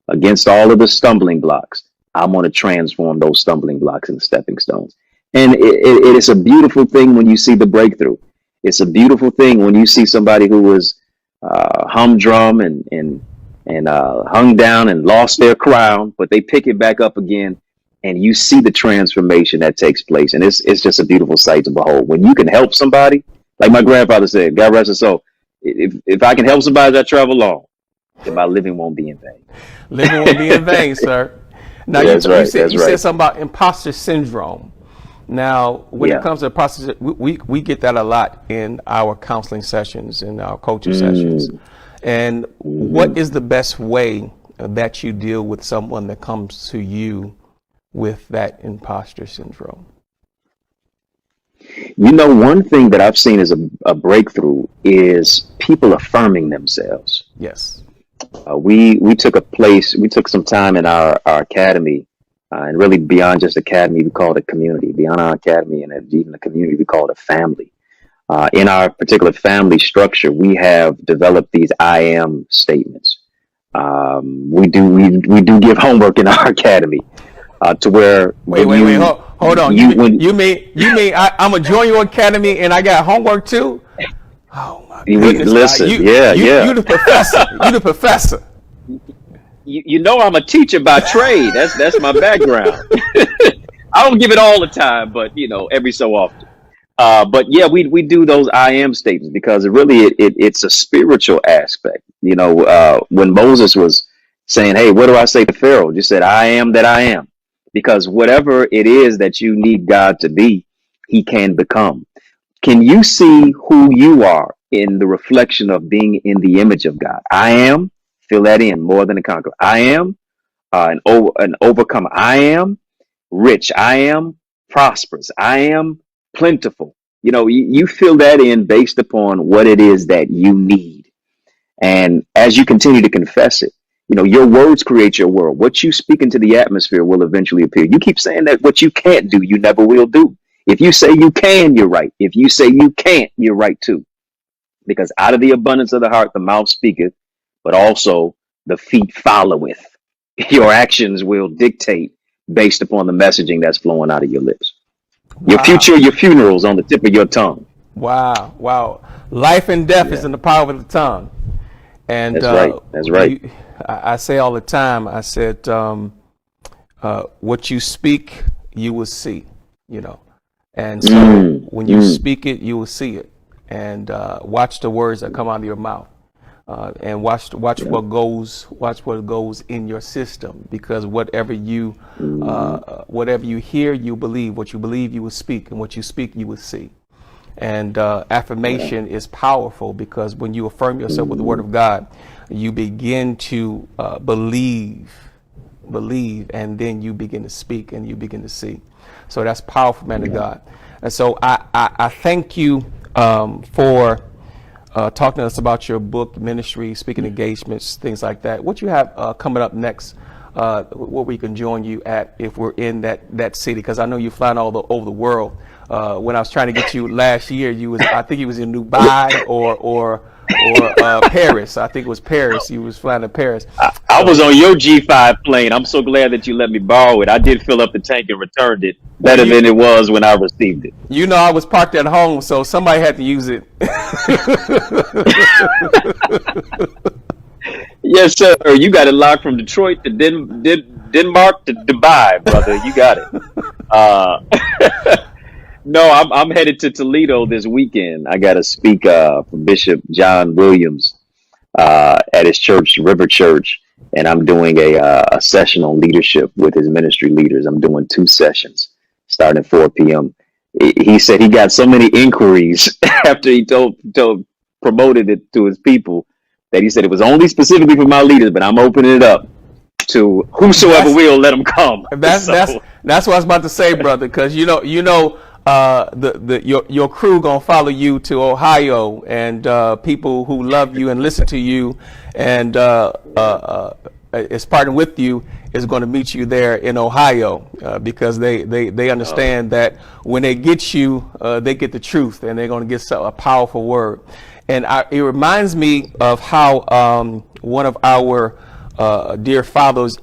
Against all of the stumbling blocks, I'm going to transform those stumbling blocks into stepping stones. And it is a beautiful thing when you see the breakthrough. It's a beautiful thing when you see somebody who was humdrum and hung down and lost their crown, but they pick it back up again, and you see the transformation that takes place. And it's just a beautiful sight to behold. When you can help somebody, like my grandfather said, God rest his soul, if I can help somebody as I travel along, then my living won't be in vain. Living won't be in vain, sir. Now, Yeah, you said something about imposter syndrome. Now, when it comes to imposter, we get that a lot in our counseling sessions, in our coaching sessions. And what is the best way that you deal with someone that comes to you with that imposter syndrome? You know, one thing that I've seen as a breakthrough is people affirming themselves. Yes. We took some time in our academy, and really beyond just academy, we call it a community. Beyond our academy and even the community, we call it a family. In our particular family structure, we have developed these I am statements. We do give homework in our academy to where hold on. You mean I'm gonna join your academy and I got homework too? Oh my goodness! Listen, you the professor. You the professor. You know I'm a teacher by trade. That's my background. I don't give it all the time, but you know, every so often. But yeah, we do those I am statements because it's a spiritual aspect. You know, when Moses was saying, "Hey, what do I say to Pharaoh?" Just said, "I am that I am," because whatever it is that you need God to be, He can become. Can you see who you are in the reflection of being in the image of God? I am. Fill that in. More than a conqueror. I am an overcomer. I am rich. I am prosperous. I am plentiful. You know, you fill that in based upon what it is that you need. And as you continue to confess it, you know, your words create your world. What you speak into the atmosphere will eventually appear. You keep saying that what you can't do, you never will do. If you say you can, you're right. If you say you can't, you're right too. Because out of the abundance of the heart, the mouth speaketh, but also the feet followeth. Your actions will dictate based upon the messaging that's flowing out of your lips. Your future, your funeral's on the tip of your tongue. Wow. Life and death is in the power of the tongue. And that's right. I say all the time, I said, what you speak, you will see, you know. And so when you speak it, you will see it. And watch the words that come out of your mouth. And watch what goes in your system, because whatever you hear, you believe. What you believe, you will speak, and what you speak, you will see. And affirmation is powerful, because when you affirm yourself with the Word of God, you begin to believe believe, and then you begin to speak and you begin to see. So that's powerful, man of God. And so I thank you for talking to us about your book, ministry, speaking engagements, things like that. What you have coming up next, where we can join you at if we're in that city? Because I know you're flying all over the world. When I was trying to get you last year, I think you was in Dubai or Paris. I think it was Paris. You was flying to Paris. I was on your G5 plane. I'm so glad that you let me borrow it. I did fill up the tank and returned it better than it was when I received it. You know, I was parked at home, so somebody had to use it. Yes, sir. You got it locked from Detroit to Denmark to Dubai, brother. You got it. No, I'm headed to Toledo this weekend. I got to speak for Bishop John Williams at his church, River Church, and I'm doing a session on leadership with his ministry leaders. I'm doing 2 sessions starting at 4 p.m. He said he got so many inquiries after he promoted it to his people that he said it was only specifically for my leaders, but I'm opening it up to whosoever will let them come. That's what I was about to say, brother, because your crew gonna follow you to Ohio, and people who love you and listen to you and is partnering with you is going to meet you there in Ohio because they understand that when they get you, they get the truth, and they're going to get a powerful word. And it reminds me of how one of our dear fathers,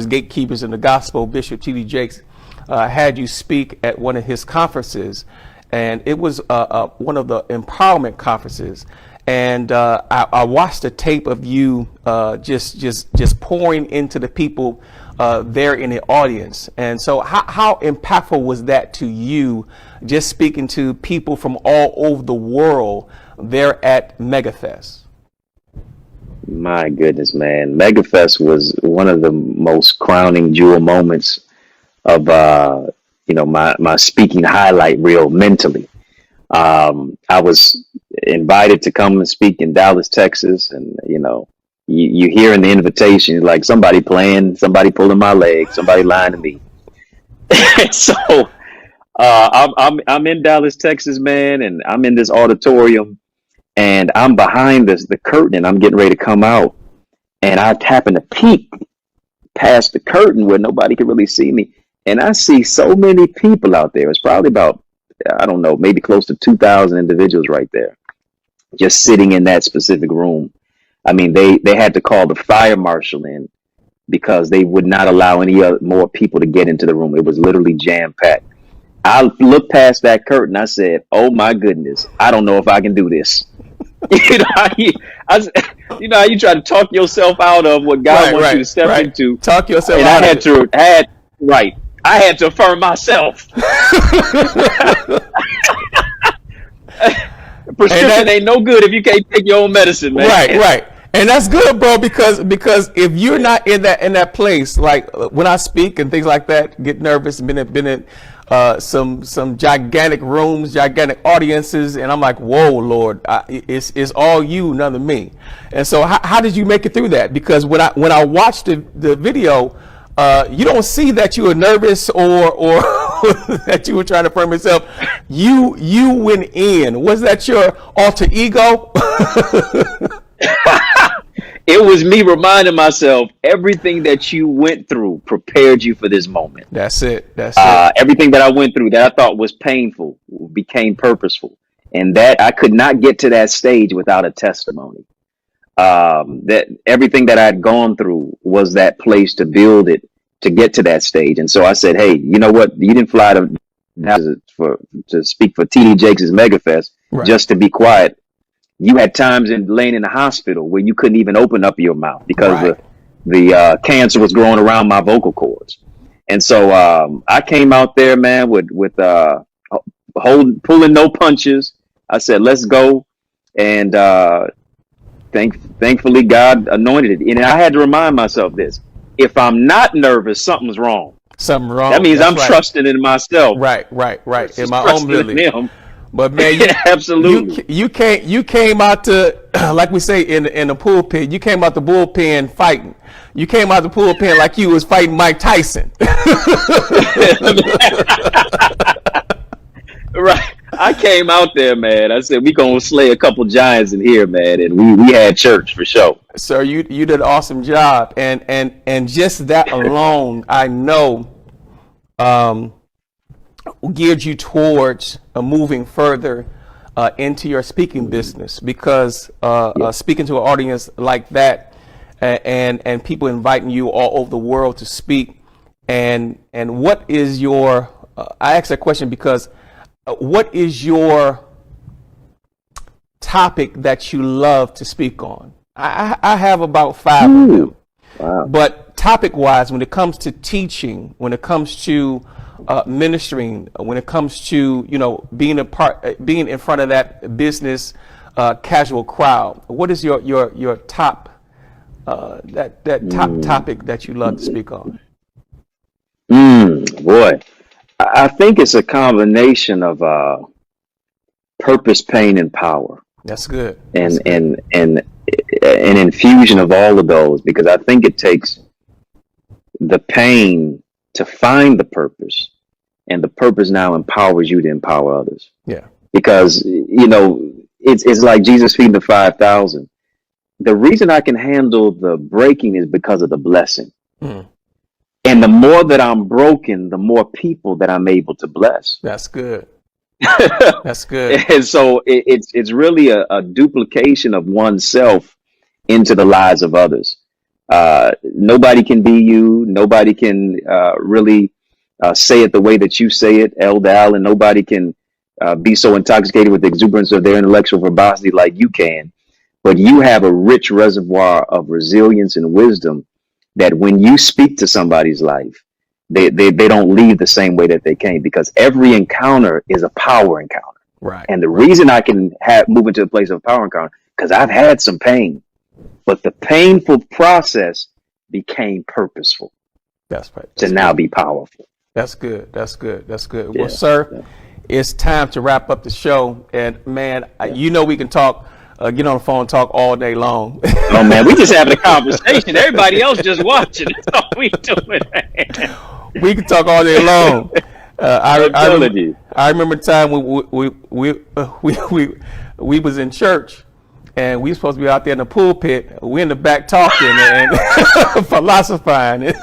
gatekeepers in the gospel, Bishop T.D. Jakes, had you speak at one of his conferences, and it was one of the empowerment conferences. And I watched a tape of you just pouring into the people there in the audience. And so how impactful was that to you, just speaking to people from all over the world there at MegaFest? My goodness, man. MegaFest was one of the most crowning jewel moments of my speaking highlight reel mentally. I was invited to come and speak in Dallas, Texas, and you hear in the invitation like somebody playing, somebody pulling my leg, somebody lying to me. So I'm in Dallas, Texas, man, and I'm in this auditorium, and I'm behind the curtain, and I'm getting ready to come out, and I happen to peek past the curtain where nobody could really see me, and I see so many people out there. It's probably about, I don't know, maybe close to 2,000 individuals right there, just sitting in that specific room. I mean, they had to call the fire marshal in because they would not allow any more people to get into the room. It was literally jam-packed. I looked past that curtain. I said, oh, my goodness, I don't know if I can do this. You know how you try to talk yourself out of what God wants you to step into. Talk yourself and out I of it. I had to affirm myself. Prescription ain't no good if you can't take your own medicine, man. Right. And that's good, bro, because if you're not in that place, like when I speak and things like that, get nervous, been in some gigantic rooms, gigantic audiences, and I'm like, whoa, Lord, it's all you, none of me. And so how did you make it through that? Because when I watched the video, you don't see that you were nervous or that you were trying to affirm yourself. You went in. Was that your alter ego? It was me reminding myself everything that you went through prepared you for this moment. That's it. Everything that I went through that I thought was painful became purposeful, and that I could not get to that stage without a testimony. That everything that I'd gone through was that place to build it to get to that stage. And so I said, hey, you know what? You didn't fly to speak for T.D. Jakes' MegaFest just to be quiet. You had times laying in the hospital where you couldn't even open up your mouth because the cancer was growing around my vocal cords. And so I came out there, man, with pulling no punches. I said, let's go. And thankfully, God anointed it. And I had to remind myself this. If I'm not nervous, something's wrong. Something wrong. That means I'm trusting in myself. Right. In my own ability. But man, you, Absolutely. you came out to, like we say in the pulpit, you came out the bullpen fighting. You came out the pulpit like you was fighting Mike Tyson. Right. I came out there, man. I said, we gonna slay a couple giants in here, man. And we had church for sure. Sir, you did an awesome job. And just that alone, I know, geared you towards moving further into your speaking business, because speaking to an audience like that, and people inviting you all over the world to speak, and what is your I asked that question because what is your topic that you love to speak on? I have about 5 of them. Wow. But topic wise, when it comes to teaching, when it comes to ministering, when it comes to, you know, being in front of that business casual crowd, what is your top top topic that you love to speak on? Boy, I think it's a combination of purpose, pain, and power. That's good. And an infusion of all of those, because I think it takes the pain to find the purpose, and the purpose now empowers you to empower others. Yeah. Because, you know, it's like Jesus feeding the 5,000. The reason I can handle the breaking is because of the blessing. And the more that I'm broken, the more people that I'm able to bless. That's good. That's good. And so it's really a duplication of oneself into the lives of others. Nobody can be you. Nobody can really say it the way that you say it, Elder Allen. Nobody can be so intoxicated with the exuberance of their intellectual verbosity like you can. But you have a rich reservoir of resilience and wisdom that when you speak to somebody's life, they don't leave the same way that they came, because every encounter is a power encounter. Right. And the reason I can move into a place of power encounter, because I've had some pain, but the painful process became purposeful. That's right. To now be powerful. That's good. That's good. That's good. Yeah. Well, sir, it's time to wrap up the show. And man, you know we can talk, get on the phone and talk all day long. Oh man, we just having a conversation. Everybody else just watching. That's all we doing. We can talk all day long. I remember the time we was in church, and we were supposed to be out there in the pulpit. We in the back talking and philosophizing.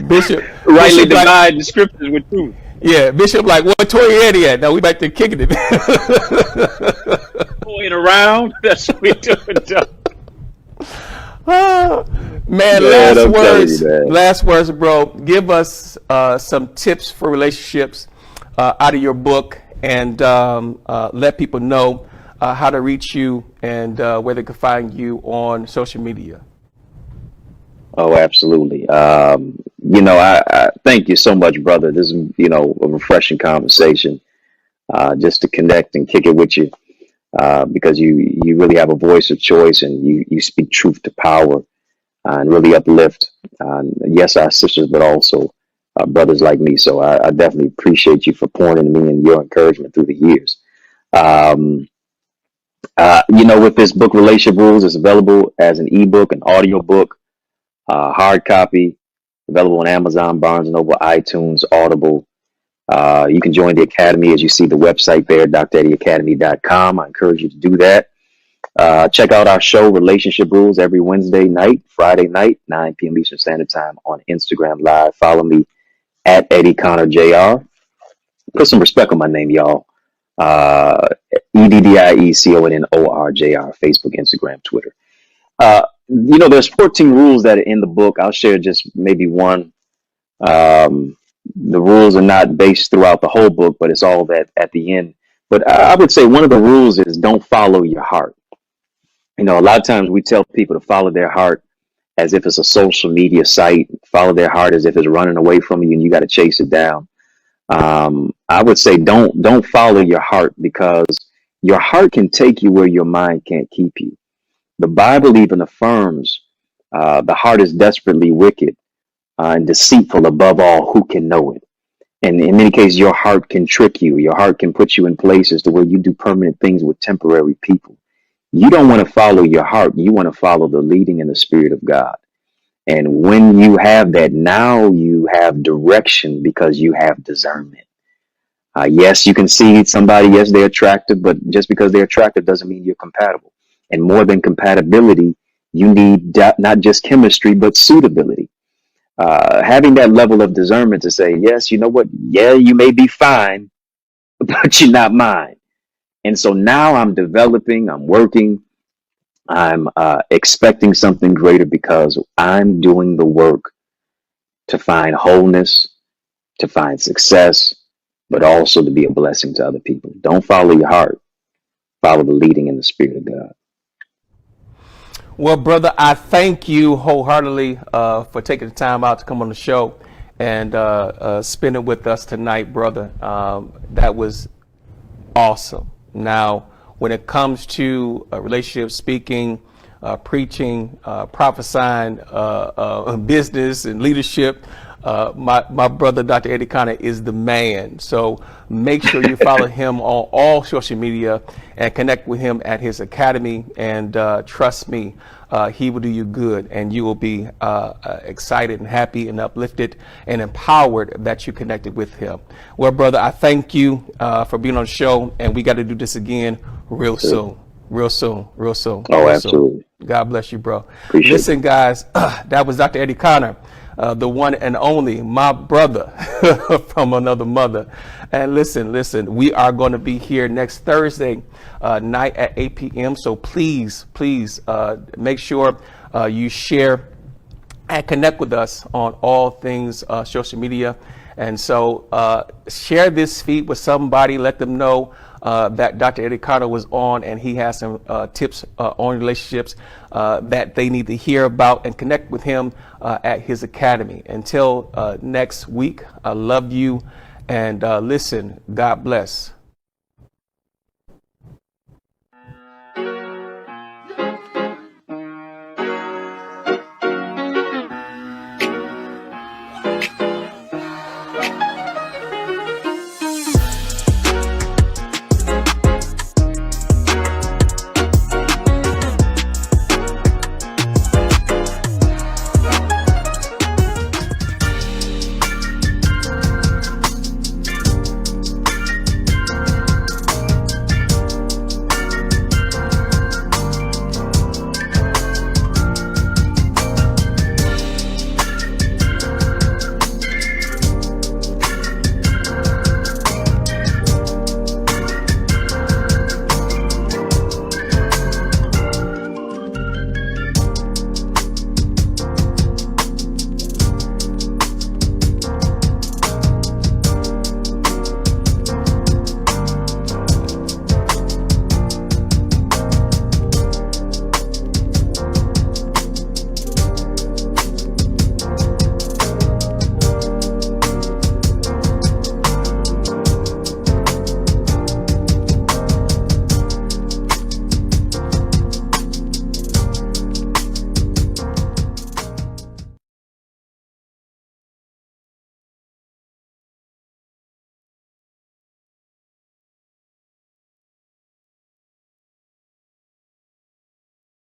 Bishop rightly like, divide the scriptures with truth. Yeah, Bishop like, what Tory Eddie at? Now we back there kicking it. Going around. That's what we doing. Man, last words, bro. Give us some tips for relationships out of your book, and let people know how to reach you and where they can find you on social media. Oh, absolutely. You know, I thank you so much, brother. This is, you know, a refreshing conversation, just to connect and kick it with you, because you really have a voice of choice, and you speak truth to power, and really uplift. Yes, our sisters, but also brothers like me. So I definitely appreciate you for pouring into me and your encouragement through the years. You know, with this book, Relationship Rules, it's available as an ebook, an audio book, hard copy, available on Amazon, Barnes & Noble, iTunes, Audible. You can join the Academy, as you see the website there, DrEddieAcademy.com. I encourage you to do that. Check out our show, Relationship Rules, every Wednesday night, Friday night, 9 p.m. Eastern Standard Time on Instagram Live. Follow me at Eddie Connor Jr. Put some respect on my name, y'all. EddieConnor, Facebook, Instagram, Twitter. You know, there's 14 rules that are in the book. I'll share just maybe one. The rules are not based throughout the whole book, but it's all that at the end. But I would say one of the rules is don't follow your heart. You know, a lot of times we tell people to follow their heart as if it's a social media site, follow their heart as if it's running away from you and you got to chase it down. I would say don't follow your heart, because your heart can take you where your mind can't keep you. The Bible even affirms the heart is desperately wicked and deceitful above all, who can know it. And in many cases, your heart can trick you. Your heart can put you in places to where you do permanent things with temporary people. You don't want to follow your heart. You want to follow the leading and the Spirit of God. And when you have that, now you have direction because you have discernment. Yes, you can see somebody, yes, they're attractive, but just because they're attractive doesn't mean you're compatible. And more than compatibility, you need not just chemistry, but suitability. Having that level of discernment to say, yes, you know what? Yeah, you may be fine, but you're not mine. And so now I'm developing, I'm working, I'm expecting something greater because I'm doing the work to find wholeness, to find success, but also to be a blessing to other people. Don't follow your heart. Follow the leading in the Spirit of God. Well, brother, I thank you wholeheartedly for taking the time out to come on the show and spend it with us tonight, brother. That was awesome. Now, when it comes to relationship speaking, preaching, prophesying, business and leadership, my brother, Dr. Eddie Conner, is the man. So make sure you follow him on all social media and connect with him at his academy. And trust me, he will do you good, and you will be excited and happy and uplifted and empowered that you connected with him. Well, brother, I thank you for being on the show, and we got to do this again real soon. Real soon. Oh, absolutely. God bless you, bro. Appreciate Listen, guys, that was Dr. Eddie Conner, the one and only, my brother from another mother. And listen, we are going to be here next Thursday night at 8 p.m. So please make sure you share and connect with us on all things social media. And so share this feed with somebody. Let them know that Dr. Eddie Conner was on, and he has some tips on relationships that they need to hear about, and connect with him at his academy. Until next week, I love you, and listen, God bless.